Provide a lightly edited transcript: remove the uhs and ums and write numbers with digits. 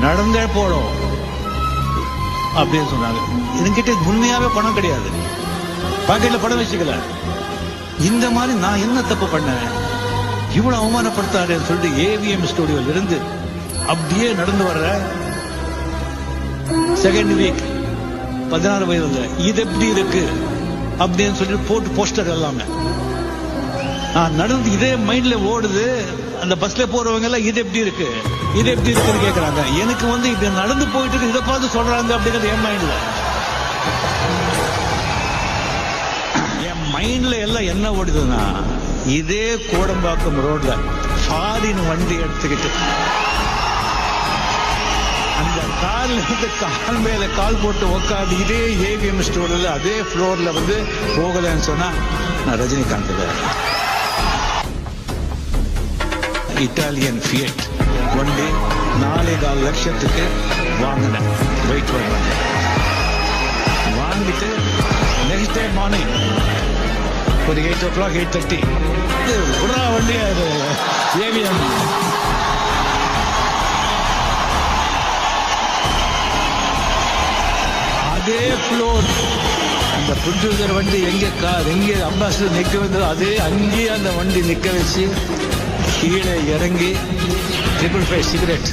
நடந்தே போறோம் அப்படின்னு சொன்னாங்க. என்கிட்ட உண்மையாவே பணம் கிடையாது, பாக்கெட்ல பணம் வச்சுக்கல. இந்த மாதிரி நான் என்ன தப்பு பண்ணேன், இவ்வளவு அவமானப்படுத்தாருன்னு சொல்லிட்டு ஏவிஎம் ஸ்டுடியோல இருந்து அப்படியே நடந்து வர்ற செகண்ட் வீக் 16 வயதுல இது எப்படி இருக்கு அப்படின்னு சொல்லிட்டு போட்டு போஸ்டர் எல்லாமே நான் நடந்து இதே மைண்ட்ல ஓடுது. அந்த பஸ்ல போறவங்க எல்லாம் இது எப்படி இருக்கு இது எப்படி இருக்குன்னு கேக்குறாங்க. எனக்கு வந்து இது நடந்து போயிட்டு இருக்கு, இதை பார்த்து சொல்றாங்க அப்படிங்கிறது என் மைண்ட்ல. என் மைண்ட்ல எல்லாம் என்ன ஓடுதுன்னா, இதே கோடம்பாக்கம் ரோட்ல ஃபாரின் வண்டி எடுத்துக்கிட்டு அந்த கால் இருந்து கால் மேல கால் போட்டு உட்காந்து இதே ஏவிஎம் ஸ்டோர்ல அதே ஃப்ளோர்ல வந்து போகலன்னு சொன்னா நான் ரஜினிகாந்த் இட்டாலியன் ஃபியட் வண்டி 4.25 லட்சத்துக்கு வாங்கினேன். வெயிட் பண்ண வாங்கிட்டு நெக்ஸ்ட் டே மார்னிங் ஒரு 8 o'clock 8:30 உடா வண்டியா இது ஏவிஎம். அதே ஃப்ளோர் அந்த ப்ரொடியூசர் வண்டி எங்க கார் எங்க அம்பாசிடர் நிக்க வந்தது அதே அங்கேயே அந்த வண்டி நிக்க வச்சு கீழே இறங்கி 555 சிகரெட்